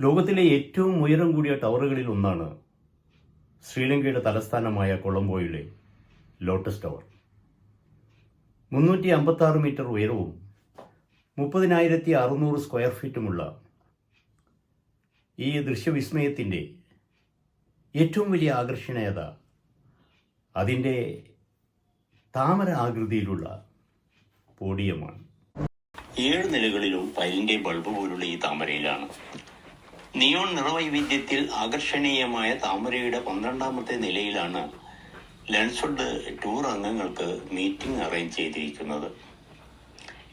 ലോകത്തിലെ ഏറ്റവും ഉയരം കൂടിയ ടവറുകളിൽ ഒന്നാണ് ശ്രീലങ്കയുടെ തലസ്ഥാനമായ കൊളംബോയിലെ ലോട്ടസ് ടവർ. 356 മീറ്റർ ഉയരവും 30,600 സ്ക്വയർ ഫീറ്റുമുള്ള ഈ ദൃശ്യവിസ്മയത്തിൻ്റെ ഏറ്റവും വലിയ ആകർഷണീയത അതിൻ്റെ താമര ആകൃതിയിലുള്ള പോഡിയമാണ്. 7 നിലകളിലും പൈലിന്റെ ബൾബ് പോലുള്ള ഈ താമരയിലാണ്. നിയോൺ നിറവൈവിധ്യത്തിൽ ആകർഷണീയമായ താമരയുടെ 12ാമത്തെ നിലയിലാണ് ലൻസ്വുഡ് ടൂർ അംഗങ്ങൾക്ക് മീറ്റിംഗ് അറേഞ്ച് ചെയ്തിരിക്കുന്നത്.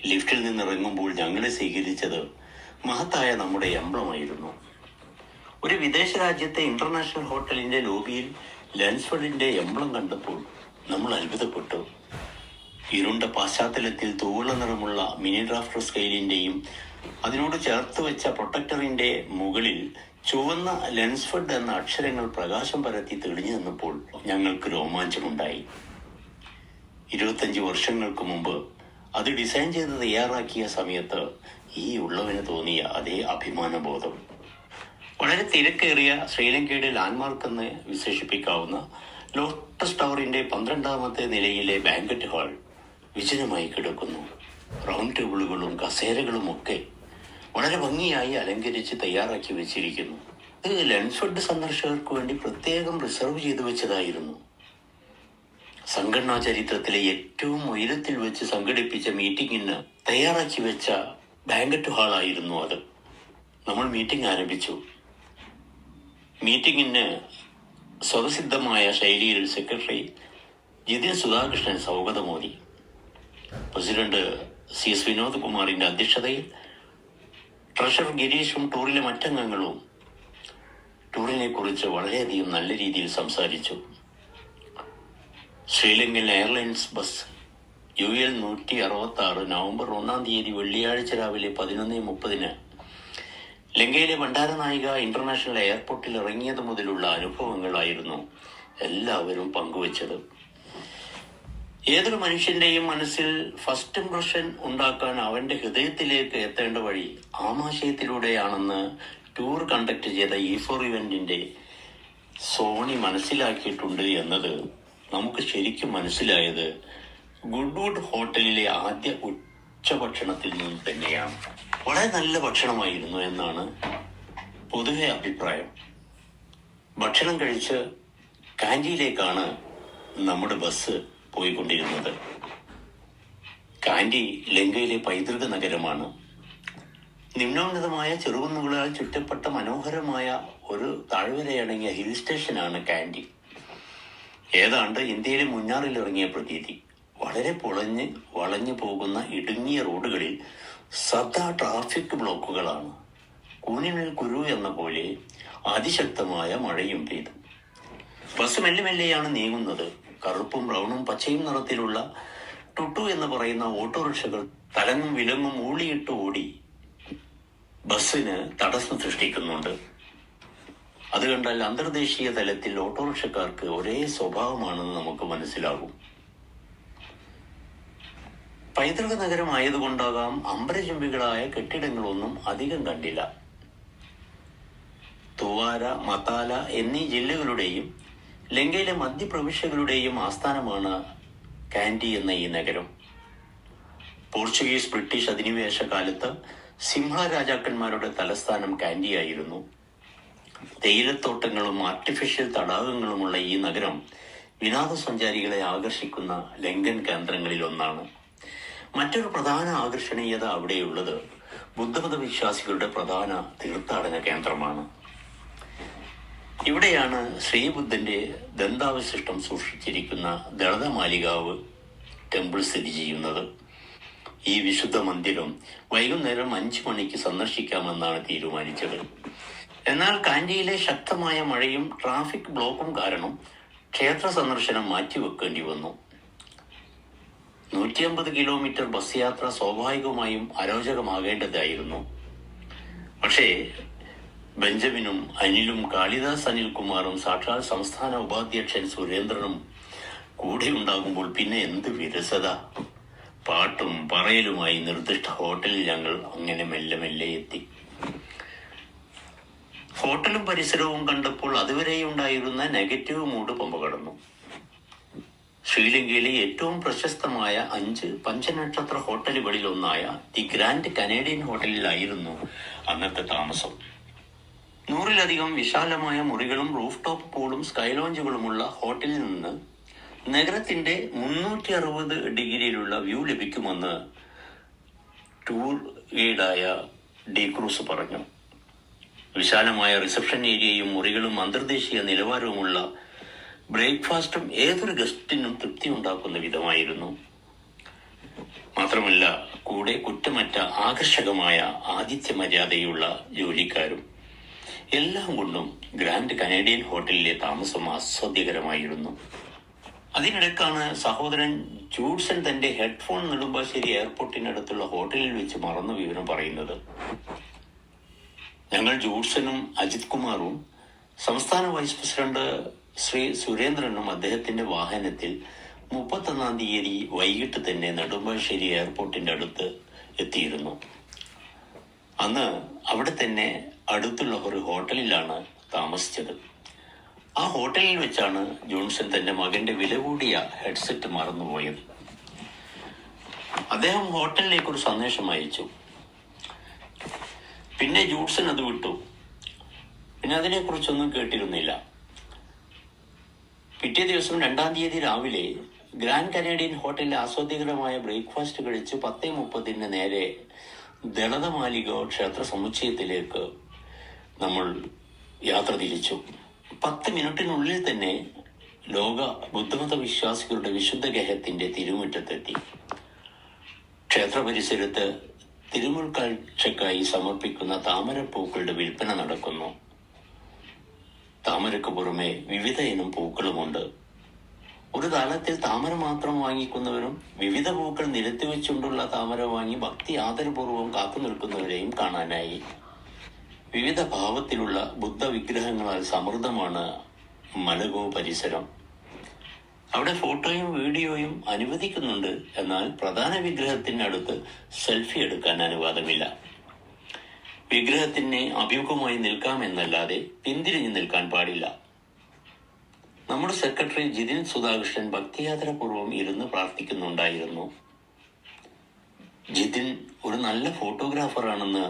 ലിഫ്റ്റിൽ നിന്നിറങ്ങുമ്പോൾ ഞങ്ങളെ സ്വീകരിച്ചത് മഹത്തായ നമ്മുടെ എംബ്ലമായിരുന്നു. ഒരു വിദേശ രാജ്യത്തെ ഇന്റർനാഷണൽ ഹോട്ടലിന്റെ ലോബിയിൽ ലൻസ്വുഡിന്റെ എംബ്ലം കണ്ടപ്പോൾ നമ്മൾ അത്ഭുതപ്പെട്ടു. ഇരുണ്ട പശ്ചാത്തലത്തിൽ തൂവള നിറമുള്ള മിനി ഡ്രാഫ്റ്റർ സ്കെയിലിന്റെയും അതിനോട് ചേർത്ത് വെച്ച പ്രൊട്ടക്ടറിന്റെ മുകളിൽ ചുവന്ന ലെൻസ്ഫഡ് എന്ന അക്ഷരങ്ങൾ പ്രകാശം പരത്തി തെളിഞ്ഞു നിന്നപ്പോൾ ഞങ്ങൾക്ക് രോമാഞ്ചമുണ്ടായി. 25 വർഷങ്ങൾക്ക് മുമ്പ് അത് ഡിസൈൻ ചെയ്ത് തയ്യാറാക്കിയ സമയത്ത് ഈ ഉള്ളവന് തോന്നിയ അതേ അഭിമാനബോധം. വളരെ തിരക്കേറിയ ശ്രീലങ്കയുടെ ലാൻഡ്മാർക്ക് എന്ന് വിശേഷിപ്പിക്കാവുന്ന ലോട്ടസ് ടവറിന്റെ 12ാമത്തെ നിലയിലെ ബാങ്കറ്റ് ഹാൾ വിജനമായി കിടക്കുന്നു. റൗണ്ട് ടേബിളുകളും കസേരകളും ഒക്കെ വളരെ ഭംഗിയായി അലങ്കരിച്ച് തയ്യാറാക്കി വെച്ചിരിക്കുന്നു. ഇത് ലൻസ്വുഡ് സന്ദർശകർക്ക് വേണ്ടി പ്രത്യേകം റിസർവ് ചെയ്തു വെച്ചതായിരുന്നു. സംഘടനാ ചരിത്രത്തിലെ ഏറ്റവും ഉയരത്തിൽ വെച്ച് സംഘടിപ്പിച്ച മീറ്റിംഗിന് തയ്യാറാക്കി വെച്ച ബാങ്കറ്റ് ഹാളായിരുന്നു അത്. നമ്മൾ മീറ്റിംഗ് ആരംഭിച്ചു. മീറ്റിംഗിന് സ്വതസിദ്ധമായ ശൈലിയിൽ സെക്രട്ടറി ജിതിൻ സുധാകൃഷ്ണൻ സ്വാഗതമോദി. പ്രസിഡന്റ് CS വിനോദ് കുമാറിന്റെ അധ്യക്ഷതയിൽ ട്രഷറർ ഗിരീഷും ടൂറിലെ മറ്റംഗങ്ങളും ടൂറിനെ കുറിച്ച് വളരെയധികം നല്ല രീതിയിൽ സംസാരിച്ചു. Sri Lankan airlines bus UL 166 November 1-ാം തീയതി വെള്ളിയാഴ്ച രാവിലെ 11:30 ലങ്കയിലെ ഭണ്ഡാരനായിക ഇന്റർനാഷണൽ എയർപോർട്ടിൽ ഇറങ്ങിയത് മുതലുള്ള അനുഭവങ്ങളായിരുന്നു എല്ലാവരും പങ്കുവച്ചത്. ഏതൊരു മനുഷ്യന്റെയും മനസ്സിൽ ഫസ്റ്റ് ഇംപ്രഷൻ ഉണ്ടാക്കാൻ അവന്റെ ഹൃദയത്തിലേക്ക് എത്തേണ്ട വഴി ആമാശയത്തിലൂടെയാണെന്ന് ടൂർ കണ്ടക്ട് ചെയ്ത E4 ഇവന്റിന്റെ സോണി മനസ്സിലാക്കിയിട്ടുണ്ട് എന്നത് നമുക്ക് ശരിക്കും മനസ്സിലായത് ഗുഡ്വുഡ് ഹോട്ടലിലെ ആദ്യ ഉച്ചഭക്ഷണത്തിൽ നിന്ന് തന്നെയാണ്. വളരെ നല്ല ഭക്ഷണമായിരുന്നു എന്നാണ് പൊതുവെ അഭിപ്രായം. ഭക്ഷണം കഴിച്ച് കാൻഡിയിലേക്കാണ് നമ്മുടെ ബസ് പോയിക്കൊണ്ടിരുന്നത്. കാൻഡി ലങ്കയിലെ പൈതൃക നഗരമാണ്. നിമ്നോന്നതമായ ചെറുകുന്നുകളാൽ ചുറ്റപ്പെട്ട മനോഹരമായ ഒരു താഴ്വരയടങ്ങിയ ഹിൽ സ്റ്റേഷനാണ് കാൻഡി. ഏതാണ്ട് ഇന്ത്യയിലെ മുന്നാറിൽ ഇറങ്ങിയ പ്രതീതി. വളരെ വളഞ്ഞു പോകുന്ന ഇടുങ്ങിയ റോഡുകളിൽ സദാ ട്രാഫിക് ബ്ലോക്കുകളാണ്. കൂനിമേൽ കുരു എന്ന പോലെ അതിശക്തമായ മഴയും പെയ്തു. ബസ് മെല്ലെ മെല്ലെയാണ് നീങ്ങുന്നത്. കറുപ്പും ബ്രൗണും പച്ചയും നിറത്തിലുള്ള ടുട്ടു എന്ന് പറയുന്ന ഓട്ടോറിക്ഷകൾ തലങ്ങും വിലങ്ങും ഊളിയിട്ട് ഓടി ബസ്സിന് തടസ്സം സൃഷ്ടിക്കുന്നുണ്ട്. അത് കണ്ടാൽ അന്തർദേശീയ തലത്തിൽ ഓട്ടോറിക്ഷക്കാർക്ക് ഒരേ സ്വഭാവമാണെന്ന് നമുക്ക് മനസ്സിലാകും. പൈതൃക നഗരമായതുകൊണ്ടാകാം അമ്പരചുംബികളായ കെട്ടിടങ്ങളൊന്നും അധികം കണ്ടില്ല. തുവാര, മതാല എന്നീ ജില്ലകളുടെയും ലങ്കയിലെ മധ്യപ്രവിശ്യകളുടെയും ആസ്ഥാനമാണ് കാൻഡി എന്ന ഈ നഗരം. പോർച്ചുഗീസ് ബ്രിട്ടീഷ് അധിനിവേശ കാലത്ത് സിംഹള രാജാക്കന്മാരുടെ തലസ്ഥാനം കാൻഡിയായിരുന്നു. തേയിലത്തോട്ടങ്ങളും ആർട്ടിഫിഷ്യൽ തടാകങ്ങളുമുള്ള ഈ നഗരം വിനോദസഞ്ചാരികളെ ആകർഷിക്കുന്ന ലങ്കൻ കേന്ദ്രങ്ങളിൽ ഒന്നാണ്. മറ്റൊരു പ്രധാന ആകർഷണീയത അവിടെയുള്ളത് ബുദ്ധമത വിശ്വാസികളുടെ പ്രധാന തീർത്ഥാടന കേന്ദ്രമാണ്. ഇവിടെയാണ് ശ്രീബുദ്ധന്റെ ദന്താവശിഷ്ടം സൂക്ഷിച്ചിരിക്കുന്ന ദളതമാലികാവ് ടെമ്പിൾ സ്ഥിതി ചെയ്യുന്നത്. ഈ വിശുദ്ധ മന്ദിരം വൈകുന്നേരം 5 മണിക്ക് സന്ദർശിക്കാമെന്നാണ് തീരുമാനിച്ചത്. എന്നാൽ കാൻഡിയിലെ ശക്തമായ മഴയും ട്രാഫിക് ബ്ലോക്കും കാരണം ക്ഷേത്ര സന്ദർശനം മാറ്റിവെക്കേണ്ടി വന്നു. 150 കിലോമീറ്റർ ബസ് യാത്ര സ്വാഭാവികമായും അരോചകമാകേണ്ടതായിരുന്നു. പക്ഷേ ബെഞ്ചമിനും അനിലും കാളിദാസ് അനിൽകുമാറും സാക്ഷാൽ സംസ്ഥാന ഉപാധ്യക്ഷൻ സുരേന്ദ്രനും കൂടെ ഉണ്ടാകുമ്പോൾ പിന്നെ എന്ത് വിരസത! പാട്ടും പറയലുമായി നിർദ്ദിഷ്ട ഹോട്ടലിൽ ഞങ്ങൾ അങ്ങനെ മെല്ലെ മെല്ലെ എത്തി. ഹോട്ടലും പരിസരവും കണ്ടപ്പോൾ അതുവരെയുണ്ടായിരുന്ന നെഗറ്റീവ് മൂഡ് പമ്പ കടന്നു. ശ്രീലങ്കയിലെ ഏറ്റവും പ്രശസ്തമായ 5 പഞ്ചനക്ഷത്ര ഹോട്ടലുകളിൽ ഒന്നായ ദി ഗ്രാൻഡ് കനേഡിയൻ ഹോട്ടലിലായിരുന്നു അന്നത്തെ താമസം. 100-ലധികം വിശാലമായ മുറികളും റൂഫ് ടോപ്പ് പൂളും സ്കൈ ലോഞ്ചുകളുമുള്ള ഹോട്ടലിൽ നിന്ന് നഗരത്തിന്റെ 360 ഡിഗ്രിയിലുള്ള വ്യൂ ലഭിക്കുമെന്ന് ടൂർ ഗൈഡായ ഡി ക്രൂസ് പറഞ്ഞു. വിശാലമായ റിസപ്ഷൻ ഏരിയയും മുറികളും അന്തർദേശീയ നിലവാരവുമുള്ള ബ്രേക്ക്ഫാസ്റ്റും ഏതൊരു ഗസ്റ്റിനും തൃപ്തി ഉണ്ടാക്കുന്ന വിധമായിരുന്നു. മാത്രമല്ല, കൂടെ കുറ്റമറ്റ ആകർഷകമായ ആതിഥ്യ മര്യാദയുള്ള ജോലിക്കാരും. എല്ലാം കൊണ്ടും ഗ്രാൻഡ് കനേഡിയൻ ഹോട്ടലിലെ താമസം ആസ്വാദ്യകരമായിരുന്നു. അതിനിടയ്ക്കാണ് സഹോദരൻ ജൂഡ്സൺ തന്റെ ഹെഡ്ഫോൺ നെടുമ്പാശ്ശേരി എയർപോർട്ടിനടുത്തുള്ള ഹോട്ടലിൽ വെച്ച് മറന്ന വിവരം പറയുന്നത്. ഞങ്ങൾ ജൂഡ്സനും അജിത് കുമാറും സംസ്ഥാന വൈസ് പ്രസിഡന്റ് ശ്രീ സുരേന്ദ്രനും അദ്ദേഹത്തിന്റെ വാഹനത്തിൽ 31-ാം തീയതി വൈകിട്ട് തന്നെ നെടുമ്പാശ്ശേരി എയർപോർട്ടിന്റെ അടുത്ത് എത്തിയിരുന്നു. അന്ന് അവിടെ തന്നെ അടുത്തുള്ള ഒരു ഹോട്ടലിലാണ് താമസിച്ചത്. ആ ഹോട്ടലിൽ വെച്ചാണ് ജോൺസൺ തന്റെ മകന്റെ വില കൂടിയ ഹെഡ്സെറ്റ് മറന്നുപോയത്. അദ്ദേഹം ഹോട്ടലിലേക്ക് ഒരു സന്ദേശം അയച്ചു. പിന്നെ ജൂഡ്സൺ അത് വിട്ടു. പിന്നെ അതിനെക്കുറിച്ചൊന്നും കേട്ടിരുന്നില്ല. പിറ്റേ ദിവസം 2-ാം തീയതി രാവിലെ ഗ്രാൻഡ് കനേഡിയൻ ഹോട്ടലിലെ ആസ്വാദ്യകരമായ ബ്രേക്ക്ഫാസ്റ്റ് കഴിച്ച് 10:30 നേരെ ദളതമാലിക ക്ഷേത്ര സമുച്ചയത്തിലേക്ക് നമ്മൾ യാത്ര തിരിച്ചു. 10 മിനിറ്റിനുള്ളിൽ തന്നെ ലോക ബുദ്ധമത വിശ്വാസികളുടെ വിശുദ്ധ ഗേഹത്തിന്റെ തിരുമുറ്റത്തെത്തി. ക്ഷേത്ര പരിസരത്ത് തിരുമുൽക്കാഴ്ചക്കായി സമർപ്പിക്കുന്ന താമരപ്പൂക്കളുടെ വിൽപ്പന നടക്കുന്നു. താമരക്ക് പുറമെ വിവിധ ഇനം പൂക്കളുമുണ്ട്. ഒരു താളത്തിൽ താമര മാത്രം വാങ്ങിക്കുന്നവരും വിവിധ പൂക്കൾ നിരത്തി വെച്ചുകൊണ്ടുള്ള താമര വാങ്ങി ഭക്തി ആദരപൂർവ്വം കാത്തു നിൽക്കുന്നവരെയും കാണാനായി. വിവിധ ഭാവത്തിലുള്ള ബുദ്ധ വിഗ്രഹങ്ങളാൽ സമൃദ്ധമാണ് മലഗോ പരിസരം. അവിടെ ഫോട്ടോയും വീഡിയോയും അനുവദിക്കുന്നുണ്ട്. എന്നാൽ പ്രധാന വിഗ്രഹത്തിനടുത്ത് സെൽഫി എടുക്കാൻ അനുവാദമില്ല. വിഗ്രഹത്തിന് അഭിമുഖമായി നിൽക്കാമെന്നല്ലാതെ പിന്തിരിഞ്ഞു നിൽക്കാൻ പാടില്ല. നമ്മുടെ സെക്രട്ടറി ജിതിൻ സുധാകൃഷ്ണൻ ഭക്തിയാദരപൂർവ്വം ഇരുന്ന് പ്രാർത്ഥിക്കുന്നുണ്ടായിരുന്നു. ജിതിൻ ഒരു നല്ല ഫോട്ടോഗ്രാഫറാണെന്ന്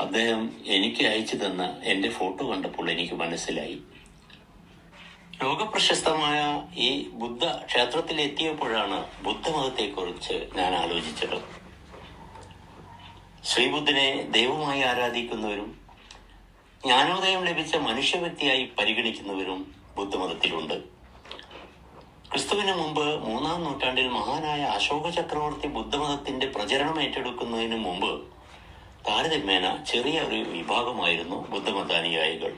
അദ്ദേഹം എനിക്ക് അയച്ചു തന്ന എന്റെ ഫോട്ടോ കണ്ടപ്പോൾ എനിക്ക് മനസ്സിലായി. ലോകപ്രശസ്തമായ ഈ ബുദ്ധ ക്ഷേത്രത്തിലെത്തിയപ്പോഴാണ് ബുദ്ധമതത്തെക്കുറിച്ച് ഞാൻ ആലോചിച്ചത്. ശ്രീബുദ്ധനെ ദൈവമായി ആരാധിക്കുന്നവരും ജ്ഞാനോദയം ലഭിച്ച മനുഷ്യവ്യക്തിയായി പരിഗണിക്കുന്നവരും ബുദ്ധമതത്തിലുണ്ട്. ക്രിസ്തുവിന് മുമ്പ് 3-ാം നൂറ്റാണ്ടിൽ മഹാനായ അശോക ചക്രവർത്തി ബുദ്ധമതത്തിന്റെ പ്രചരണം ഏറ്റെടുക്കുന്നതിന് മുമ്പ് താരതമ്യേന ചെറിയ ഒരു വിഭാഗമായിരുന്നു ബുദ്ധമതാനുയായികൾ.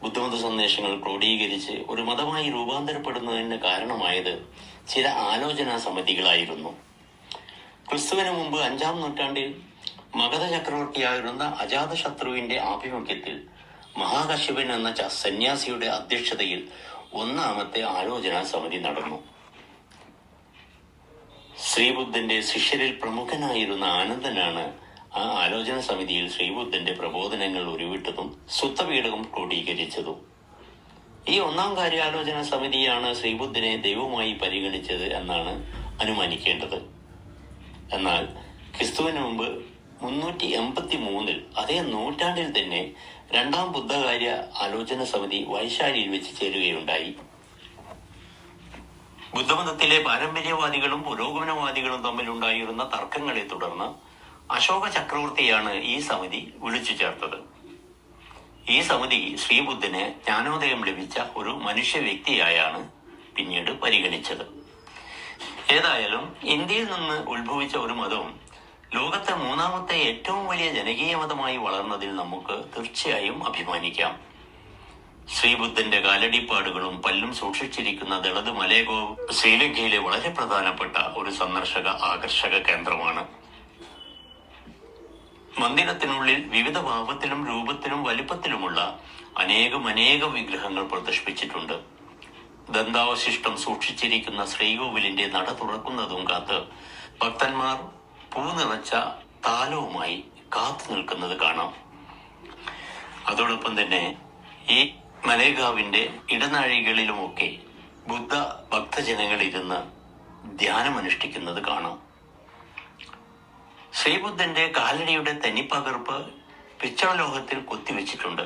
ബുദ്ധമത സന്ദേശങ്ങൾ ക്രോഡീകരിച്ച് ഒരു മതമായി രൂപാന്തരപ്പെടുന്നതിന് കാരണമായത് ചില ആലോചനാ സമിതികളായിരുന്നു. ക്രിസ്തുവിന് മുമ്പ് 5-ാം നൂറ്റാണ്ടിൽ മഗധ ചക്രവർത്തിയായിരുന്ന അജാതശത്രുവിന്റെ ആഭിമുഖ്യത്തിൽ മഹാകശ്യപൻ എന്ന സന്യാസിയുടെ അധ്യക്ഷതയിൽ 1-ാമത്തെ ആലോചനാ സമിതി നടന്നു. ശ്രീബുദ്ധന്റെ ശിഷ്യരിൽ പ്രമുഖനായിരുന്ന ആനന്ദനാണ് ആ ആലോചന സമിതിയിൽ ശ്രീബുദ്ധന്റെ പ്രബോധനങ്ങൾ ഉരുവിട്ടതും സുത്തപീഠകം ക്രോഡീകരിച്ചതും. ഈ 1-ാം കാര്യാലോചന സമിതിയാണ് ശ്രീബുദ്ധനെ ദൈവമായി പരിഗണിച്ചത് എന്നാണ് അനുമാനിക്കേണ്ടത്. എന്നാൽ ക്രിസ്തുവിന് മുമ്പ് 383-ൽ അതേ നൂറ്റാണ്ടിൽ തന്നെ 2-ാം ബുദ്ധകാര്യ ആലോചന സമിതി വൈശാലിയിൽ വെച്ച് ചേരുകയുണ്ടായി. ബുദ്ധമതത്തിലെ പാരമ്പര്യവാദികളും പുരോഗമനവാദികളും തമ്മിലുണ്ടായിരുന്ന തർക്കങ്ങളെ തുടർന്ന് അശോക ചക്രവർത്തിയാണ് ഈ സമിതി വിളിച്ചു ചേർത്തത്. ഈ സമിതി ശ്രീബുദ്ധന് ജ്ഞാനോദയം ലഭിച്ച ഒരു മനുഷ്യ വ്യക്തിയായാണ് പിന്നീട് പരിഗണിച്ചത്. ഏതായാലും ഇന്ത്യയിൽ നിന്ന് ഉത്ഭവിച്ച ഒരു മതവും ലോകത്തെ 3-ാമത്തെ ഏറ്റവും വലിയ ജനകീയ മതമായി വളർന്നതിൽ നമുക്ക് തീർച്ചയായും അഭിമാനിക്കാം. ശ്രീബുദ്ധന്റെ കാലടിപ്പാടുകളും പല്ലും സൂക്ഷിച്ചിരിക്കുന്ന ദളത് മലേഗോ ശ്രീലങ്കയിലെ വളരെ പ്രധാനപ്പെട്ട ഒരു സന്ദർശക ആകർഷക കേന്ദ്രമാണ്. മന്ദിരത്തിനുള്ളിൽ വിവിധ ഭാവത്തിലും രൂപത്തിലും വലിപ്പത്തിലുമുള്ള അനേകം വിഗ്രഹങ്ങൾ പ്രദർശിപ്പിച്ചിട്ടുണ്ട്. ദന്താവശിഷ്ടം സൂക്ഷിച്ചിരിക്കുന്ന ശ്രീകോവിലിന്റെ നട തുറക്കുന്നതും കാത്ത് ഭക്തന്മാർ പൂ നിറച്ച താലവുമായി കാത്തു നിൽക്കുന്നത് കാണാം. അതോടൊപ്പം തന്നെ ഈ മലേഗാവിന്റെ ഇടനാഴികളിലുമൊക്കെ ബുദ്ധ ഭക്തജനങ്ങൾ ഇരുന്ന് ധ്യാനമനുഷ്ഠിക്കുന്നത് കാണാം. ശ്രീബുദ്ധന്റെ കാലടിയുടെ തനിപ്പകർപ്പ് പിച്ചളലോഹത്തിൽ കൊത്തിവെച്ചിട്ടുണ്ട്.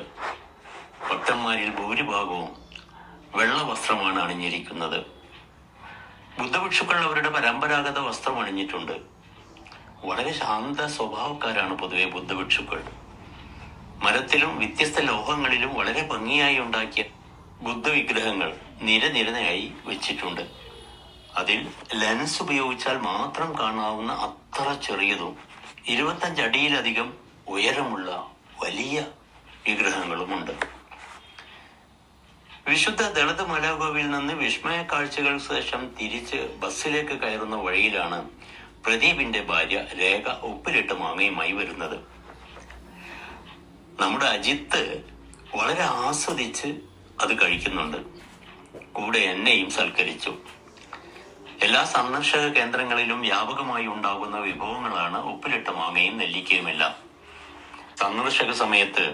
ഭക്തന്മാരിൽ ഭൂരിഭാഗവും വെള്ള വസ്ത്രമാണ് അണിഞ്ഞിരിക്കുന്നത്. ബുദ്ധഭിക്ഷുക്കൾ അവരുടെ പരമ്പരാഗത വസ്ത്രം അണിഞ്ഞിട്ടുണ്ട്. വളരെ ശാന്ത സ്വഭാവക്കാരാണ് പൊതുവെ ബുദ്ധഭിക്ഷുക്കൾ. മരത്തിലും വ്യത്യസ്ത ലോഹങ്ങളിലും വളരെ ഭംഗിയായി ഉണ്ടാക്കിയ ബുദ്ധവിഗ്രഹങ്ങൾ നിരനിരയായി വെച്ചിട്ടുണ്ട്. അതിൽ ലെൻസ് ഉപയോഗിച്ചാൽ മാത്രം കാണാവുന്ന അത്ര ചെറിയതും 25 അടിയിലധികം ഉയരമുള്ള വലിയ വിഗ്രഹങ്ങളുമുണ്ട്. വിശുദ്ധ ദളിത് മലേഗാവിൽ നിന്ന് വിസ്മയ കാഴ്ചകൾക്ക് ശേഷം തിരിച്ച് ബസ്സിലേക്ക് കയറുന്ന വഴിയിലാണ് പ്രദീപിന്റെ ഭാര്യ രേഖ ഉപ്പിലിട്ട് മാങ്ങയുമായി വരുന്നത്. നമ്മുടെ അജിത്ത് വളരെ ആസ്വദിച്ച് അത് കഴിക്കുന്നുണ്ട്. കൂടെ എന്നെയും സൽക്കരിച്ചു. എല്ലാ സന്ദർശക കേന്ദ്രങ്ങളിലും വ്യാപകമായി ഉണ്ടാകുന്ന വിഭവങ്ങളാണ് ഉപ്പിലിട്ട മാങ്ങയും നെല്ലിക്കയുമെല്ലാം. സന്ദർശക സമയത്ത്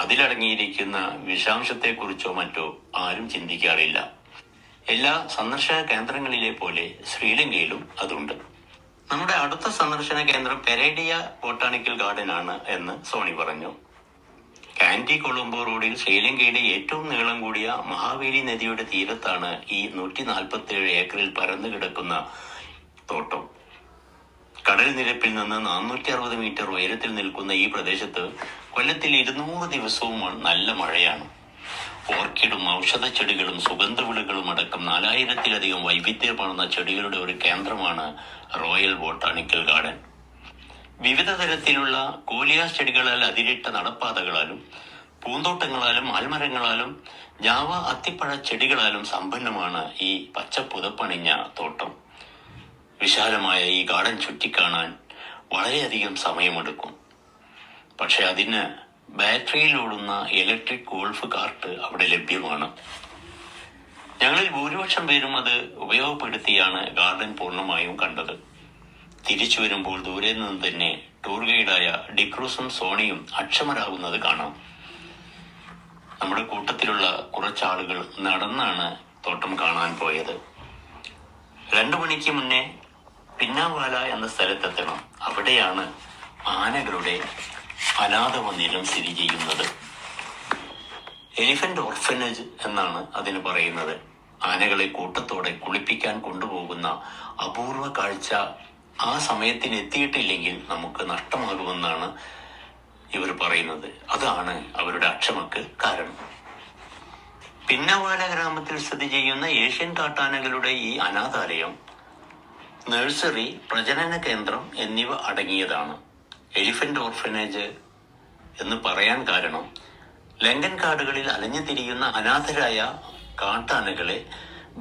അതിലടങ്ങിയിരിക്കുന്ന വിഷാംശത്തെക്കുറിച്ചോ മറ്റോ ആരും ചിന്തിക്കാറില്ല. എല്ലാ സന്ദർശക കേന്ദ്രങ്ങളിലെ പോലെ ശ്രീലങ്കയിലും അതുണ്ട്. നമ്മുടെ അടുത്ത സന്ദർശന കേന്ദ്രം പെരേഡിയ ബൊട്ടാണിക്കൽ ഗാർഡൻ ആണ് എന്ന് സോണി പറഞ്ഞു. കാൻഡി കൊളംബോ റോഡിൽ ശ്രീലങ്കയുടെ ഏറ്റവും നീളം കൂടിയ മഹാവേലി നദിയുടെ തീരത്താണ് ഈ 147 ഏക്കറിൽ പരന്നു കിടക്കുന്ന തോട്ടം. കടൽ നിരപ്പിൽ നിന്ന് 460 മീറ്റർ ഉയരത്തിൽ നിൽക്കുന്ന ഈ പ്രദേശത്ത് കൊല്ലത്തിൽ 200 ദിവസവും നല്ല മഴയാണ്. ഓർക്കിഡും ഔഷധ ചെടികളും സുഗന്ധവിളകളും അടക്കം 4000-ലധികം വൈവിധ്യമാർന്ന ചെടികളുടെ ഒരു കേന്ദ്രമാണ് റോയൽ ബൊട്ടാണിക്കൽ ഗാർഡൻ. വിവിധ തരത്തിലുള്ള കോലിയാസ് ചെടികളാൽ അതിരിട്ട നടപ്പാതകളാലും പൂന്തോട്ടങ്ങളാലും ആൽമരങ്ങളാലും ജാവ അത്തിപ്പഴ ചെടികളാലും സമ്പന്നമാണ് ഈ പച്ചപ്പുതപ്പണിഞ്ഞ തോട്ടം. വിശാലമായ ഈ ഗാർഡൻ ചുറ്റിക്കാണാൻ വളരെയധികം സമയമെടുക്കും. പക്ഷെ അതിന് ബാറ്ററിയിൽ ഓടുന്ന ഇലക്ട്രിക് ഗോൾഫ് കാർട്ട് അവിടെ ലഭ്യമാണ്. ഞങ്ങളിൽ ഭൂരിപക്ഷം പേരും അത് ഉപയോഗപ്പെടുത്തിയാണ് ഗാർഡൻ പൂർണ്ണമായും കണ്ടത്. തിരിച്ചു വരുമ്പോൾ ദൂരെ നിന്ന് തന്നെ ടൂർ ഗൈഡായ ഡിക്രൂസും സോണിയും അക്ഷമരാകുന്നത് കാണാം. നമ്മുടെ കൂട്ടത്തിലുള്ള കുറച്ചാളുകൾ നടന്നാണ് തോട്ടം കാണാൻ പോയത്. 2 മണിക്ക് മുന്നേ പിന്നാവാല എന്ന സ്ഥലത്തെത്തണം. അവിടെയാണ് ആനകളുടെ അനാഥ മന്ദിരം സ്ഥിതി ചെയ്യുന്നത്. എലിഫന്റ് ഓർഫനേജ് എന്നാണ് അതിന് പറയുന്നത്. ആനകളെ കൂട്ടത്തോടെ കുളിപ്പിക്കാൻ കൊണ്ടുപോകുന്ന അപൂർവ കാഴ്ച ആ സമയത്തിന് എത്തിയിട്ടില്ലെങ്കിൽ നമുക്ക് നഷ്ടമാകുമെന്നാണ് ഇവർ പറയുന്നത്. അതാണ് അവരുടെ അക്ഷമക്ക് കാരണം. പിന്നവാല ഗ്രാമത്തിൽ സ്ഥിതി ചെയ്യുന്ന ഏഷ്യൻ കാട്ടാനകളുടെ ഈ അനാഥാലയം നഴ്സറി, പ്രജനന കേന്ദ്രം എന്നിവ അടങ്ങിയതാണ്. എലിഫന്റ് ഓർഫനേജ് എന്ന് പറയാൻ കാരണം ലങ്കൻ കാടുകളിൽ അലഞ്ഞു തിരിയുന്ന അനാഥരായ കാട്ടാനകളെ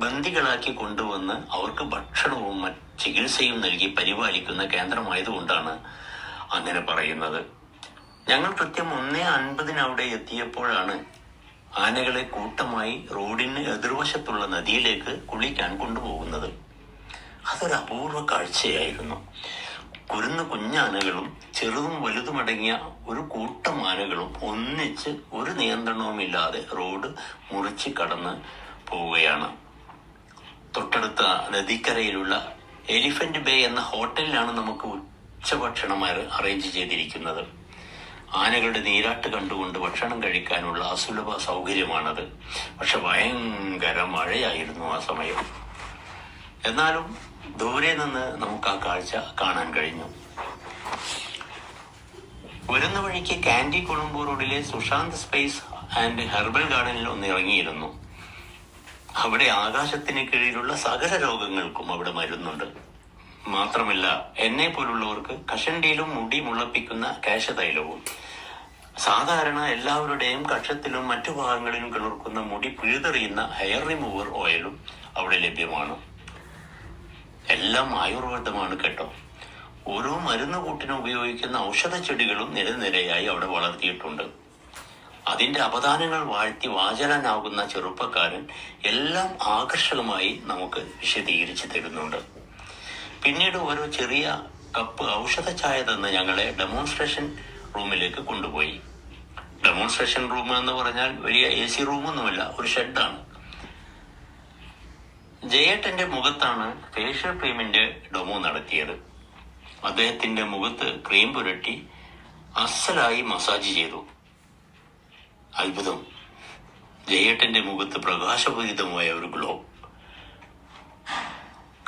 ബന്ദികളാക്കി കൊണ്ടുവന്ന് അവർക്ക് ഭക്ഷണവും ചികിത്സയും നൽകി പരിപാലിക്കുന്ന കേന്ദ്രമായതുകൊണ്ടാണ് അങ്ങനെ പറയുന്നത്. ഞങ്ങൾ കൃത്യം 1:50 അവിടെ എത്തിയപ്പോഴാണ് ആനകളെ കൂട്ടമായി റോഡിന് എതിർവശത്തുള്ള നദിയിലേക്ക് കുളിക്കാൻ കൊണ്ടുപോകുന്നത്. അതൊരു അപൂർവ കാഴ്ചയായിരുന്നു. കുഞ്ഞാനകളും ചെറുതും വലുതുമടങ്ങിയ ഒരു കൂട്ടം ആനകളും ഒന്നിച്ച് ഒരു നിയന്ത്രണവുമില്ലാതെ റോഡ് മുറിച്ച് കടന്ന് പോവുകയാണ്. തൊട്ടടുത്ത നദിക്കരയിലുള്ള എലിഫന്റ് ബേ എന്ന ഹോട്ടലിലാണ് നമുക്ക് ഉച്ചഭക്ഷണം അറേഞ്ച് ചെയ്തിരിക്കുന്നത്. ആനകളുടെ നീരാട്ട് കണ്ടുകൊണ്ട് ഭക്ഷണം കഴിക്കാനുള്ള അസുലഭ സൗകര്യമാണത്. പക്ഷെ ഭയങ്കര മഴയായിരുന്നു ആ സമയം. എന്നാലും ദൂരെ നിന്ന് നമുക്ക് ആ കാഴ്ച കാണാൻ കഴിഞ്ഞു. വരുന്ന വഴിക്ക് കാൻഡി കൊളംബോ റോഡിലെ സുശാന്ത് സ്പൈസ് ആൻഡ് ഹെർബൽ ഗാർഡനിൽ ഒന്ന് ഇറങ്ങിയിരുന്നു. അവിടെ ആകാശത്തിന് കീഴിലുള്ള സകല രോഗങ്ങൾക്കും അവിടെ മരുന്നുണ്ട്. മാത്രമല്ല, എന്നെ പോലുള്ളവർക്ക് കഷണ്ടിയിലും മുടി മുളപ്പിക്കുന്ന കേശതൈലവും സാധാരണ എല്ലാവരുടെയും കക്ഷത്തിലും മറ്റു ഭാഗങ്ങളിലും കിളിർക്കുന്ന മുടി പിഴുതെറിയുന്ന ഹെയർ റിമൂവർ ഓയിലും അവിടെ ലഭ്യമാണ്. എല്ലാം ആയുർവേദമാണ് കേട്ടോ. ഓരോ മരുന്ന് കൂട്ടിനും ഉപയോഗിക്കുന്ന ഔഷധ ചെടികളും നിരനിരയായി അവിടെ വളർത്തിയിട്ടുണ്ട്. അതിന്റെ അപദാനങ്ങൾ വാഴ്ത്തി വാചാലനാകുന്ന ചെറുപ്പക്കാരൻ എല്ലാം ആകർഷകമായി നമുക്ക് വിശദീകരിച്ചു തരുന്നുണ്ട്. പിന്നീട് ഓരോ ചെറിയ കപ്പ് ഔഷധ ചായ തന്ന് ഞങ്ങളെ ഡെമോൺസ്ട്രേഷൻ റൂമിലേക്ക് കൊണ്ടുപോയി. ഡെമോൺസ്ട്രേഷൻ റൂം എന്ന് പറഞ്ഞാൽ വലിയ AC റൂമൊന്നുമല്ല, ഒരു ഷെഡാണ്. ജയേട്ടന്റെ മുഖത്താണ് ഫേഷ്യൽ ക്രീമിന്റെ ഡെമോ നടത്തിയത്. അദ്ദേഹത്തിന്റെ മുഖത്ത് ക്രീം പുരട്ടി അസലായി മസാജ് ചെയ്തു. അത്ഭുതം, ജയേട്ടന്റെ മുഖത്ത് പ്രകാശപൂരിതമായ ഒരു ഗ്ലോ.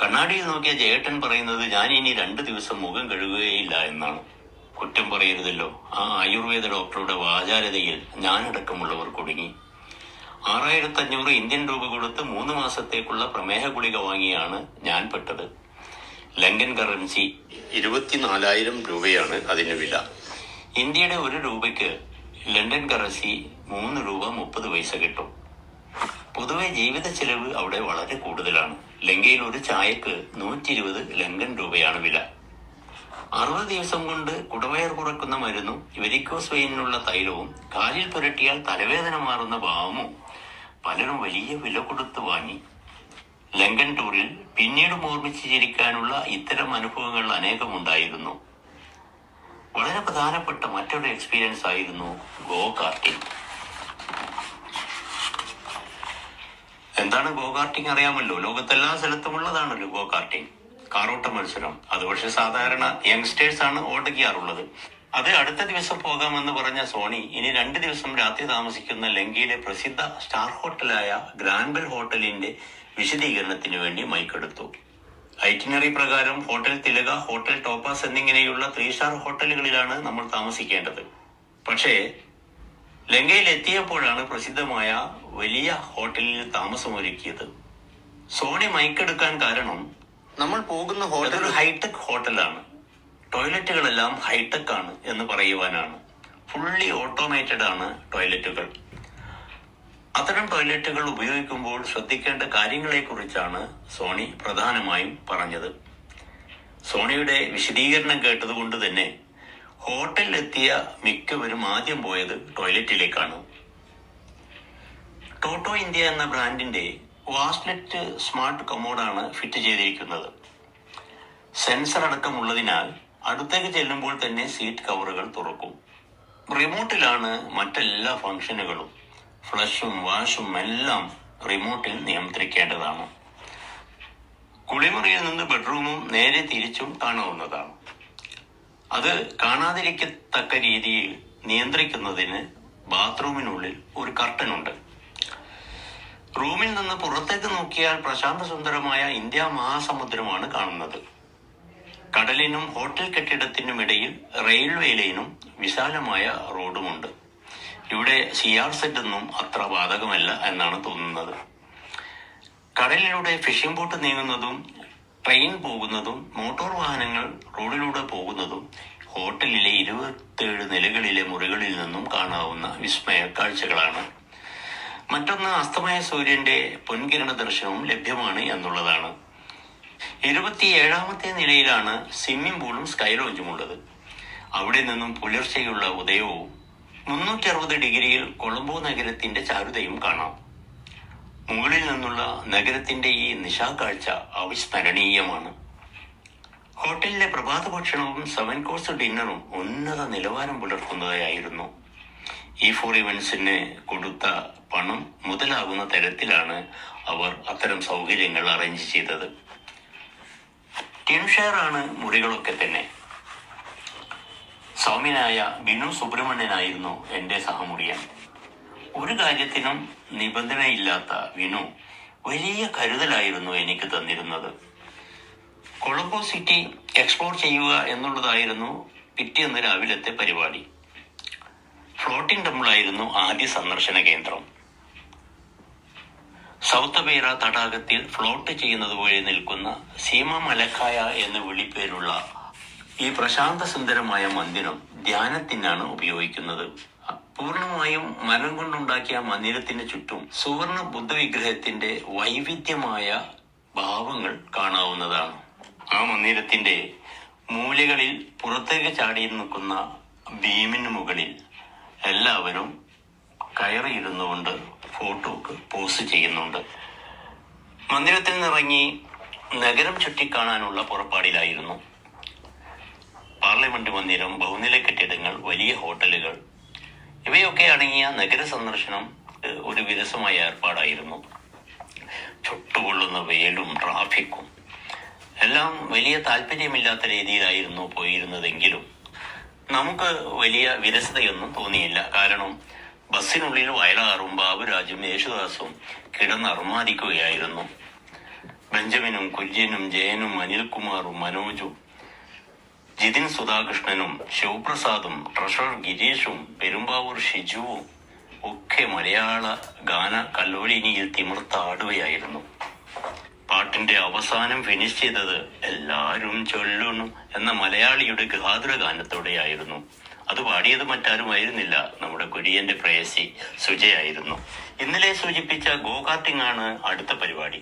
കണ്ണാടിയിൽ നോക്കിയ ജയേട്ടൻ പറയുന്നത്, ഞാൻ ഇനി 2 ദിവസം മുഖം കഴുകുകയില്ല എന്നാണ്. കുറ്റം പറയരുതല്ലോ, ആ ആയുർവേദ ഡോക്ടറുടെ വാചാലതയിൽ ഞാനടക്കമുള്ളവർ കുടുങ്ങി. 6500 ഇന്ത്യൻ രൂപ കൊടുത്ത് 3 മാസത്തേക്കുള്ള പ്രമേഹ ഗുളിക വാങ്ങിയാണ് ഞാൻ പെട്ടത്. ലങ്കൻ കറൻസി 24,000 രൂപയാണ് അതിന് വില. ഇന്ത്യയുടെ 1 രൂപയ്ക്ക് ലണ്ടൻ കറൻസി 3 രൂപ 30 പൈസ കിട്ടും. പൊതുവെ ജീവിത ചെലവ് അവിടെ വളരെ കൂടുതലാണ്. ലങ്കയിൽ ഒരു ചായക്ക് 120 ലങ്കൻ രൂപയാണ് വില. 60 ദിവസം കൊണ്ട് കുടവയർ കുറക്കുന്ന മരുന്നും വെരിക്കോസ് വെയിനുള്ള തൈലവും കാലിൽ പുരട്ടിയാൽ തലവേദന മാറുന്ന ബാമും പലരും വലിയ വില കൊടുത്ത് വാങ്ങി. ലങ്കൻ ടൂറിൽ പിന്നീടും ഓർമ്മിച്ച് ചിരിക്കാനുള്ള ഇത്തരം അനുഭവങ്ങൾ അനേകമുണ്ടായിരുന്നു. വളരെ പ്രധാനപ്പെട്ട മറ്റൊരു എക്സ്പീരിയൻസ് ആയിരുന്നു ഗോ കാർട്ടിംഗ്. എന്താണ് ഗോ കാർട്ടിംഗ് അറിയാമല്ലോ, ലോകത്തെല്ലാ സ്ഥലത്തുമുള്ളതാണല്ലോ ഗോ കാർട്ടിംഗ്, കാറോട്ട മത്സരം. അത് പക്ഷെ സാധാരണ യങ്സ്റ്റേഴ്സ് ആണ് ഓടിക്കാറുള്ളത്. അത് അടുത്ത ദിവസം പോകാമെന്ന് പറഞ്ഞ സോണി ഇനി 2 ദിവസം രാത്രി താമസിക്കുന്ന ലങ്കയിലെ പ്രസിദ്ധ സ്റ്റാർ ഹോട്ടലായ ഗ്രാൻഡ് ഹോട്ടലിന്റെ വിശദീകരണത്തിന് വേണ്ടി മൈക്കെടുത്തു. ഐറ്റിനറി പ്രകാരം ഹോട്ടൽ തിലക, ഹോട്ടൽ ടോപ്പാസ് എന്നിങ്ങനെയുള്ള 3 സ്റ്റാർ ഹോട്ടലുകളിലാണ് നമ്മൾ താമസിക്കേണ്ടത്. പക്ഷേ ലങ്കയിൽ എത്തിയപ്പോഴാണ് പ്രസിദ്ധമായ വലിയ ഹോട്ടലിൽ താമസമൊരുക്കിയത്. സോണി മൈക്കെടുക്കാൻ കാരണം, നമ്മൾ പോകുന്ന ഹോട്ടൽ ഒരു ഹൈടെക് ഹോട്ടലാണ്, ടോയ്ലറ്റുകളെല്ലാം ഹൈടെക് ആണ് എന്ന് പറയുവാനാണ്. ഫുള്ളി ഓട്ടോമേറ്റഡ് ആണ് ടോയ്ലറ്റുകൾ. അത്തരം ടോയ്ലറ്റുകൾ ഉപയോഗിക്കുമ്പോൾ ശ്രദ്ധിക്കേണ്ട കാര്യങ്ങളെക്കുറിച്ചാണ് സോണി പ്രധാനമായും പറഞ്ഞത്. സോണിയുടെ വിശദീകരണം കേട്ടതുകൊണ്ട് തന്നെ ഹോട്ടലിലെത്തിയ മിക്കവരും ആദ്യം പോയത് ടോയ്ലറ്റിലേക്കാണ്. ടോട്ടോ ഇന്ത്യ എന്ന ബ്രാൻഡിന്റെ വാസ്ലെറ്റ് സ്മാർട്ട് കമോഡാണ് ഫിറ്റ് ചെയ്തിരിക്കുന്നത്. സെൻസർ അടക്കമുള്ളതിനാൽ അടുത്തേക്ക് ചെല്ലുമ്പോൾ തന്നെ സീറ്റ് കവറുകൾ തുറക്കും. റിമോട്ടിലാണ് മറ്റെല്ലാ ഫംഗ്ഷനുകളും. ഫ്ലഷും വാഷും എല്ലാം റിമോട്ടിൽ നിയന്ത്രിക്കേണ്ടതാണ്. കുളിമുറിയിൽ നിന്ന് ബെഡ്റൂമും നേരെ തിരിച്ചും കാണാവുന്നതാണ്. അത് കാണാതിരിക്കത്തക്ക രീതിയിൽ നിയന്ത്രിക്കുന്നതിന് ബാത്റൂമിനുള്ളിൽ ഒരു കർട്ടനുണ്ട്. റൂമിൽ നിന്ന് പുറത്തേക്ക് നോക്കിയാൽ പ്രശാന്ത സുന്ദരമായ ഇന്ത്യ മഹാസമുദ്രമാണ് കാണുന്നത്. കടലിനും ഹോട്ടൽ കെട്ടിടത്തിനുമിടയിൽ റെയിൽവേ ലൈനും വിശാലമായ റോഡുമുണ്ട്. ഇവിടെ CRZ ഒന്നും അത്ര ബാധകമല്ല എന്നാണ് തോന്നുന്നത്. കടലിലൂടെ ഫിഷിംഗ് ബോട്ട് നീങ്ങുന്നതും ട്രെയിൻ പോകുന്നതും മോട്ടോർ വാഹനങ്ങൾ റോഡിലൂടെ പോകുന്നതും ഹോട്ടലിലെ 27 നിലകളിലെ മുറികളിൽ നിന്നും കാണാവുന്ന വിസ്മയ കാഴ്ചകളാണ്. മറ്റൊന്ന്, അസ്തമയ സൂര്യന്റെ പൊൻകിരണ ദർശനവും ലഭ്യമാണ് എന്നുള്ളതാണ്. 27ാമത്തെ നിലയിലാണ് സ്വിമ്മിംഗ് പൂളും സ്കൈ ലോഞ്ചും ഉള്ളത്. അവിടെ നിന്നും പുലർച്ചെയുള്ള ഉദയവും 360 ഡിഗ്രിയിൽ കൊളംബോ നഗരത്തിന്റെ ചാരുതയും കാണാം. മുകളിൽ നിന്നുള്ള നഗരത്തിന്റെ ഈ നിശാകാഴ്ച അവിസ്മരണീയമാണ്. ഹോട്ടലിലെ പ്രഭാത ഭക്ഷണവും 7 കോഴ്സ് ഡിന്നറും ഉന്നത നിലവാരം പുലർത്തുന്നതായിരുന്നു. E4 ഇവന്റ്സിന് കൊടുത്ത പണം മുതലാകുന്ന തരത്തിലാണ് അവർ അത്തരം സൗകര്യങ്ങൾ അറേഞ്ച് ചെയ്തത്. ടിൻഷെയർ ആണ് മുറികളൊക്കെ തന്നെ. സൗമ്യനായ ബിനു സുബ്രഹ്മണ്യനായിരുന്നു എന്റെ സഹമുറിയൻ. ഒരു കാര്യത്തിനും നിബന്ധനയില്ലാത്ത വിനു വലിയ കരുതലായിരുന്നു എനിക്ക് തന്നിരുന്നത്. കൊളംബോ സിറ്റി എക്സ്പ്ലോർ ചെയ്യുക എന്നുള്ളതായിരുന്നു പിറ്റേന്ന് രാവിലത്തെ പരിപാടി. ഫ്ലോട്ടിംഗ് ടെമ്പിളായിരുന്നു ആദ്യ സന്ദർശന കേന്ദ്രം. സൗത്ത് ബേര തടാകത്തിൽ ഫ്ലോട്ട് ചെയ്യുന്നത് പോലെ നിൽക്കുന്ന സീമ മലക്കായ എന്ന് വിളിപ്പേരുള്ള ഈ പ്രശാന്ത സുന്ദരമായ മന്ദിരം ധ്യാനത്തിനാണ് ഉപയോഗിക്കുന്നത്. പൂർണ്ണമായും മരം കൊണ്ടുണ്ടാക്കിയ മന്ദിരത്തിന് ചുറ്റും സുവർണ ബുദ്ധവിഗ്രഹത്തിന്റെ വൈവിധ്യമായ ഭാവങ്ങൾ കാണാവുന്നതാണ്. ആ മന്ദിരത്തിന്റെ മൂലകളിൽ പുറത്തേക്ക് ചാടി നിൽക്കുന്ന ഭീമിന് മുകളിൽ എല്ലാവരും കയറിയിരുന്നു കൊണ്ട് ഫോട്ടോക്ക് പോസ്റ്റ് ചെയ്യുന്നുണ്ട്. മന്ദിരത്തിൽ നിന്നിറങ്ങി നഗരം ചുറ്റിക്കാണാനുള്ള പുറപ്പാടിലായിരുന്നു. പാർലമെന്റ് മന്ദിരം, ബഹുനില കെട്ടിടങ്ങൾ, വലിയ ഹോട്ടലുകൾ ഇവയൊക്കെ അടങ്ങിയ നഗര സന്ദർശനം ഒരു വിരസമായ ഏർപ്പാടായിരുന്നു. ചുട്ടുകൊള്ളുന്ന വെയിലും ട്രാഫിക്കും എല്ലാം വലിയ താല്പര്യമില്ലാത്ത രീതിയിലായിരുന്നു പോയിരുന്നതെങ്കിലും നമുക്ക് വലിയ വിരസതയൊന്നും തോന്നിയില്ല. കാരണം ബസ്സിനുള്ളിൽ വയലാറും ബാബുരാജും യേശുദാസും കിടന്നറുമാദിക്കുകയായിരുന്നു. ബെഞ്ചമിനും കുര്യനും ജയനും അനിൽകുമാറും മനോജും ജിതിൻ സുധാകൃഷ്ണനും ശിവപ്രസാദും ട്രഷറർ ഗിരീഷും പെരുമ്പാവൂർ ഷിജുവും ഒക്കെ മലയാള ഗാന കല്ലോലിനിയിൽ തിമിർത്താടുകയായിരുന്നു. പാട്ടിന്റെ അവസാനം ഫിനിഷ് ചെയ്തത് എല്ലാരും ചൊല്ലണം എന്ന മലയാളിയുടെ ഗാതുര ഗാനത്തോടെയായിരുന്നു. അത് പാടിയത് മറ്റാരുമായിരുന്നില്ല, നമ്മുടെ കുര്യന്റെ പ്രേയസി സുജയായിരുന്നു. ഇന്നലെ സൂചിപ്പിച്ച ഗോ കാർട്ടിംഗ് ആണ് അടുത്ത പരിപാടി.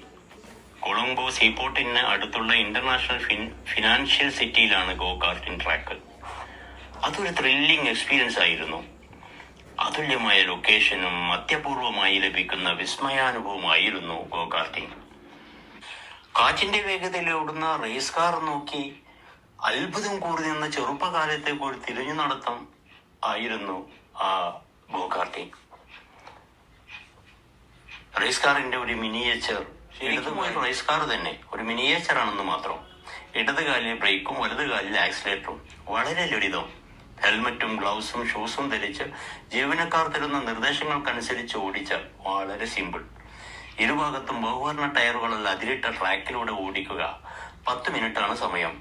കൊളംബോ സീപോർട്ടിന് അടുത്തുള്ള ഇന്റർനാഷണൽ ഫിനാൻഷ്യൽ സിറ്റിയിലാണ് ഗോ കാർട്ടിംഗ് ട്രാക്ക്. അതൊരു ത്രില്ലിംഗ് എക്സ്പീരിയൻസ് ആയിരുന്നു. അതുല്യമായ ലൊക്കേഷനും അത്യപൂർവമായി ലഭിക്കുന്ന വിസ്മയാനുഭവമായിരുന്നു ഗോ കാർട്ടിംഗ്. കാറ്റിന്റെ വേഗതയിൽ ഓടുന്ന റേസ് കാർ നോക്കി അത്ഭുതം കൂടി നിന്ന ചെറുപ്പകാലത്തേക്ക് ഒരു തിരിഞ്ഞു നടത്തം ആയിരുന്നു ആ ഗോ കാർട്ടിംഗ്. റേസ് കാറിന്റെ ഒരു മിനിയേച്ചർ, റേസ് കാർ തന്നെ ഒരു മിനിയേച്ചർ ആണെന്ന് മാത്രം. ഇടത് കാലിൽ ബ്രേക്കും വലത് കാലിൽ ആക്സിലേറ്ററും. വളരെ ലളിതം. ഹെൽമറ്റും ഗ്ലൗസും ഷൂസും ധരിച്ച് ജീവനക്കാർ തരുന്ന നിർദ്ദേശങ്ങൾക്കനുസരിച്ച് ഓടിച്ച വളരെ സിമ്പിൾ. ഇരുഭാഗത്തും ബഹുവർണ്ണ ടയറുകളിൽ അതിരിട്ട ട്രാക്കിലൂടെ ഓടിക്കുക. 10 മിനിറ്റാണ് സമയം.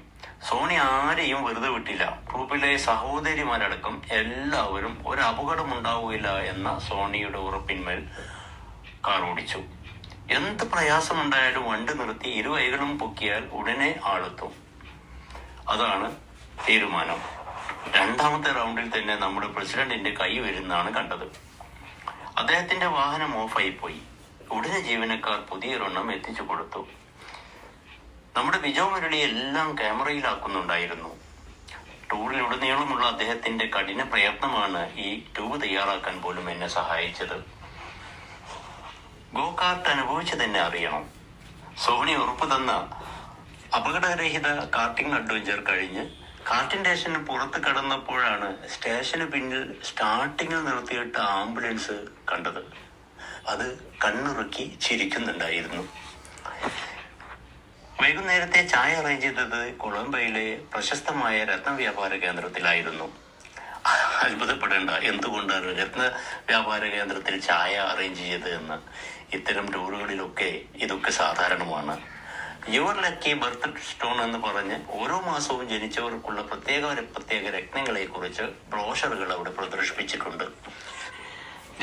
സോണി ആരെയും വെറുതെ വിട്ടില്ല. ഗ്രൂപ്പിലെ സഹോദരിമാരടക്കം എല്ലാവരും ഒരു അപകടം ഉണ്ടാവുകയില്ല എന്ന സോണിയുടെ ഉറപ്പിന്മേൽ കാർ ഓടിച്ചു. എന്ത് പ്രയാസമുണ്ടായാലും വണ്ടി നിർത്തി ഇരുവൈകളും പൊക്കിയാൽ ഉടനെ ആളെത്തും. അതാണ് തീരുമാനം. രണ്ടാമത്തെ റൗണ്ടിൽ തന്നെ നമ്മുടെ പ്രസിഡന്റിന്റെ കൈ വരുന്നാണ് കണ്ടത്. അദ്ദേഹത്തിന്റെ വാഹനം ഓഫായി പോയി. ഉടനെ ജീവനക്കാർ പുതിയൊരെണ്ണം എത്തിച്ചു കൊടുത്തു. നമ്മുടെ വിജോ മുരളി എല്ലാം ക്യാമറയിലാക്കുന്നുണ്ടായിരുന്നു. ടൂറിലുടനീളമുള്ള അദ്ദേഹത്തിന്റെ കഠിന പ്രയത്നമാണ് ഈ ട്യൂബ് തയ്യാറാക്കാൻ പോലും എന്നെ സഹായിച്ചത്. ഗോ കാർട്ട് അനുഭവിച്ചു തന്നെ അറിയണം. സോണി ഉറപ്പു തന്ന അപകടരഹിത കാർട്ടിംഗ് അഡ്വഞ്ചർ കഴിഞ്ഞ് കാർട്ടിംഗ് സ്റ്റേഷന് പുറത്ത് കടന്നപ്പോഴാണ് സ്റ്റേഷന് പിന്നിൽ സ്റ്റാർട്ടിങ്ങിൽ നിർത്തിയിട്ട ആംബുലൻസ് കണ്ടത്. അത് കണ്ണുറുക്കി ചിരിക്കുന്നുണ്ടായിരുന്നു. വൈകുന്നേരത്തെ ചായ അറേഞ്ച് ചെയ്തത് കൊളംബോയിലെ പ്രശസ്തമായ രത്ന വ്യാപാര കേന്ദ്രത്തിലായിരുന്നു. അത്ഭുതപ്പെടേണ്ട, എന്തുകൊണ്ടാണ് രത്ന വ്യാപാര കേന്ദ്രത്തിൽ ചായ അറേഞ്ച് ചെയ്തതെന്ന്. ഇത്തരം ടൂറുകളിലൊക്കെ ഇതൊക്കെ സാധാരണമാണ്. യുവർ ലക്കി ബർത്ത് സ്റ്റോൺ എന്ന് പറഞ്ഞ് ഓരോ മാസവും ജനിച്ചവർക്കുള്ള പ്രത്യേക രത്നങ്ങളെ കുറിച്ച് ബ്രോഷറുകൾ അവിടെ പ്രദർശിപ്പിച്ചിട്ടുണ്ട്.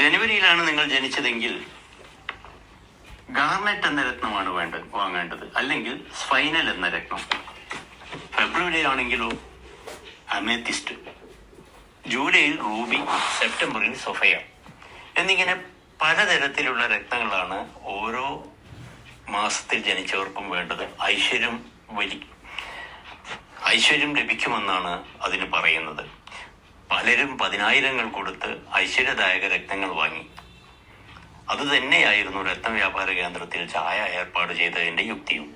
ജനുവരിയിലാണ് നിങ്ങൾ ജനിച്ചതെങ്കിൽ ഗാർനെറ്റ് എന്ന രത്നമാണ് വാങ്ങേണ്ടത്, അല്ലെങ്കിൽ സ്പൈനൽ എന്ന രത്നം. ഫെബ്രുവരിയിലാണെങ്കിലോ അമേത്തിസ്റ്റ്, ജൂലൈയിൽ റൂബി, സെപ്റ്റംബറിൽ സൊഫയ എന്നിങ്ങനെ പലതരത്തിലുള്ള രത്നങ്ങളാണ് ഓരോ മാസത്തിൽ ജനിച്ചവർക്കും വേണ്ടത്. ഐശ്വര്യം ലഭിക്കുമെന്നാണ് അതിന് പറയുന്നത്. പലരും 10,000 കൊടുത്ത് ഐശ്വര്യദായക രത്നങ്ങൾ വാങ്ങി. അത് തന്നെയായിരുന്നു രത്ന വ്യാപാര കേന്ദ്രത്തിൽ ചായ ഏർപ്പാട് ചെയ്തതിന്റെ യുക്തിയും.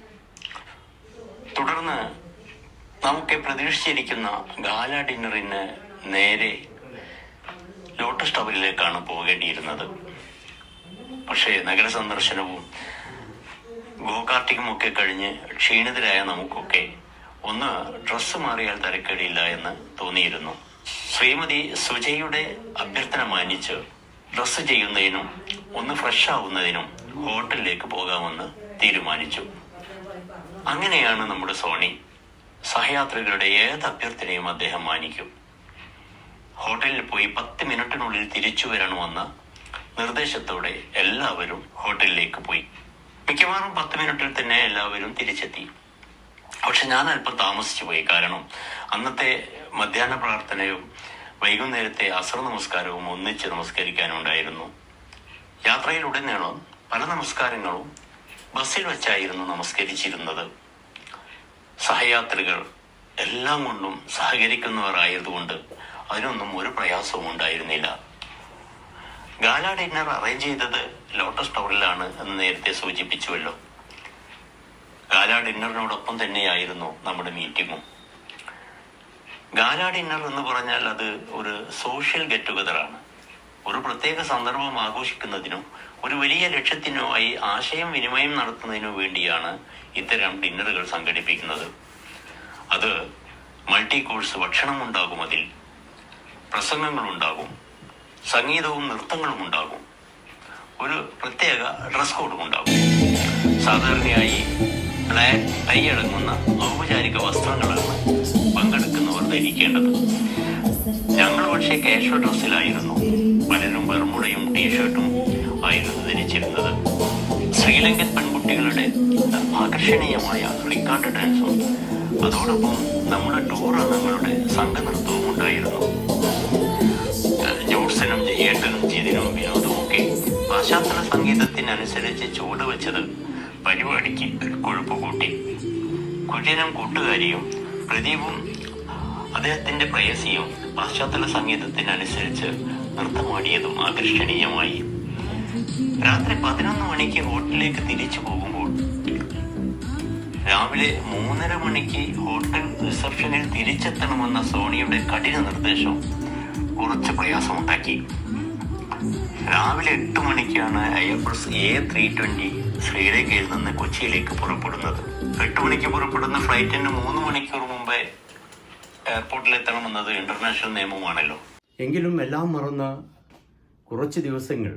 തുടർന്ന് നമുക്ക് പ്രതീക്ഷിച്ചിരിക്കുന്ന ഗാല ഡിന്നറിന് നേരെ ലോട്ടസ് ടവറിലേക്കാണ് പോകേണ്ടിയിരുന്നത്. പക്ഷേ നഗര സന്ദർശനവും ഗോ കാർട്ടിങ്ങും ഒക്കെ കഴിഞ്ഞ് ക്ഷീണിതരായ നമുക്കൊക്കെ ഒന്ന് ഡ്രസ്സ് മാറിയാൽ തരക്കേടില്ല എന്ന് തോന്നിയിരുന്നു. ശ്രീമതി സുജയുടെ അഭ്യർത്ഥന മാനിച്ച് ഡ്രസ്സ് ചെയ്യുന്നതിനും ഒന്ന് ഫ്രഷ് ആവുന്നതിനും ഹോട്ടലിലേക്ക് പോകാമെന്ന് തീരുമാനിച്ചു. അങ്ങനെയാണ് നമ്മുടെ സോണി. സഹയാത്രികളുടെ ഏത് അഭ്യർത്ഥനയും അദ്ദേഹം മാനിക്കും. ഹോട്ടലിൽ പോയി 10 മിനിറ്റിനുള്ളിൽ തിരിച്ചു വരണമെന്ന നിർദ്ദേശത്തോടെ എല്ലാവരും ഹോട്ടലിലേക്ക് പോയി. മിക്കവാറും 10 മിനിറ്റിൽ തന്നെ എല്ലാവരും തിരിച്ചെത്തി. പക്ഷെ ഞാൻ അല്പം താമസിച്ചു പോയി. കാരണം അന്നത്തെ മധ്യാഹ്ന പ്രാർത്ഥനയും വൈകുന്നേരത്തെ അസർ നമസ്കാരവും ഒന്നിച്ച് നമസ്കരിക്കാനുണ്ടായിരുന്നു. യാത്രയിലുടനീളം പല നമസ്കാരങ്ങളും ബസ്സിൽ വെച്ചായിരുന്നു നമസ്കരിച്ചിരുന്നത്. സഹയാത്രികൾ എല്ലാം കൊണ്ടും സഹകരിക്കുന്നവരായതുകൊണ്ട് അതിനൊന്നും ഒരു പ്രയാസവും ഉണ്ടായിരുന്നില്ല. ഗാല ഡിന്നർ അറേഞ്ച് ചെയ്തത് ലോട്ടസ് ടവറിലാണ് എന്ന് നേരത്തെ സൂചിപ്പിച്ചുവല്ലോ. ഗാല ഡിന്നറിനോടൊപ്പം തന്നെയായിരുന്നു നമ്മുടെ മീറ്റിങ്ങും. ഗാല ഡിന്നർ എന്ന് പറഞ്ഞാൽ അത് ഒരു സോഷ്യൽ ഗെറ്റ് ടുഗദറാണ്. ഒരു പ്രത്യേക സന്ദർഭം ആഘോഷിക്കുന്നതിനോ ഒരു വലിയ ലക്ഷ്യത്തിനുമായി ആശയം വിനിമയം നടത്തുന്നതിനോ വേണ്ടിയാണ് ഇത്തരം ഡിന്നറുകൾ സംഘടിപ്പിക്കുന്നത്. അത് മൾട്ടി കോഴ്സ് ഭക്ഷണം ഉണ്ടാകും, അതിൽ പ്രസംഗങ്ങളുണ്ടാകും, സംഗീതവും നൃത്തങ്ങളും ഉണ്ടാകും, ഒരു പ്രത്യേക ഡ്രസ് കോഡും ഉണ്ടാകും. സാധാരണയായി ബ്ലാക്ക് ടൈ അടങ്ങുന്ന ഔപചാരിക വസ്ത്രങ്ങളാണ് പങ്കെടുക്കുന്നവർ ധരിക്കേണ്ടത്. ഞങ്ങൾ പക്ഷേ കാഷ്വൽ ഡ്രസ്സിലായിരുന്നു. പലരും ബർമുടയും ടീഷർട്ടും ആയിരുന്നു ധരിച്ചിരുന്നത്. ശ്രീലങ്കൻ പെൺകുട്ടികളുടെ ആകർഷണീയമായ ഫ്ലിക്കാട്ട് ഡാൻസും അതോടൊപ്പം നമ്മുടെ ടൂർ അംഗങ്ങളുടെ സംഘനൃത്തവും ഉണ്ടായിരുന്നു. ജോൺസനും ജയേട്ടനും ജിതിനും വിനോദും ഒക്കെ പാശ്ചാത്തല സംഗീതത്തിനനുസരിച്ച് ചുവടുവെച്ചത് പരിപാടിക്ക് കൊഴുപ്പ് കൂട്ടി. കുര്യനും കൂട്ടുകാരിയും പ്രദീപും അദ്ദേഹത്തിന്റെ പ്രേയസിയും പാശ്ചാത്തല സംഗീതത്തിനനുസരിച്ച് നൃത്തമാടിയതും ആകർഷണീയമായി. രാത്രി 11 മണിക്ക് ഹോട്ടലിലേക്ക് തിരിച്ചു പോകുമ്പോൾ രാവിലെ 3:30 മണിക്ക് ഹോട്ടൽ റിസപ്ഷനിൽ തിരിച്ചെത്തണമെന്ന സോണിയുടെ കഠിന നിർദ്ദേശം കുറച്ച് പ്രയാസമുണ്ടാക്കി. രാവിലെ 8 മണിക്കാണ് എയർബസ് A320 ശ്രീലങ്കയിൽ നിന്ന് കൊച്ചിയിലേക്ക് പുറപ്പെടുന്നത്. 8 മണിക്ക് പുറപ്പെടുന്ന ഫ്ലൈറ്റിന് 3 മണിക്കൂർ മുമ്പേ എയർപോർട്ടിലെത്തണമെന്നത് ഇന്റർനാഷണൽ നിയമമാണല്ലോ. എങ്കിലും എല്ലാം മറന്ന കുറച്ച് ദിവസങ്ങൾ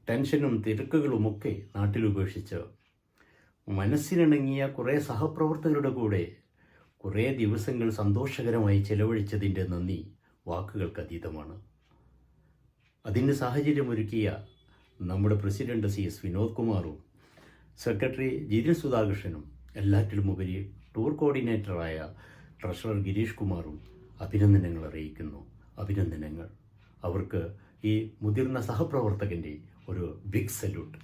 ടെൻഷനും തിരക്കുകളുമൊക്കെ നാട്ടിലുപേക്ഷിച്ച് മനസ്സിനിണങ്ങിയ കുറേ സഹപ്രവർത്തകരുടെ കൂടെ കുറേ ദിവസങ്ങൾ സന്തോഷകരമായി ചെലവഴിച്ചതിൻ്റെ നന്ദി വാക്കുകൾക്ക് അതീതമാണ്. അതിന് സാഹചര്യമൊരുക്കിയ നമ്മുടെ പ്രസിഡന്റ് CS വിനോദ് കുമാറും സെക്രട്ടറി ജിതിൻ സുധാകൃഷ്ണനും എല്ലാറ്റിലുമുപരി ടൂർ കോർഡിനേറ്ററായ ട്രഷറർ ഗിരീഷ് കുമാറും അഭിനന്ദനങ്ങൾ അറിയിക്കുന്നു. അഭിനന്ദനങ്ങൾ. അവർക്ക് ഈ മുതിർന്ന സഹപ്രവർത്തകൻ്റെ ഒരു ബിഗ് സല്യൂട്ട്.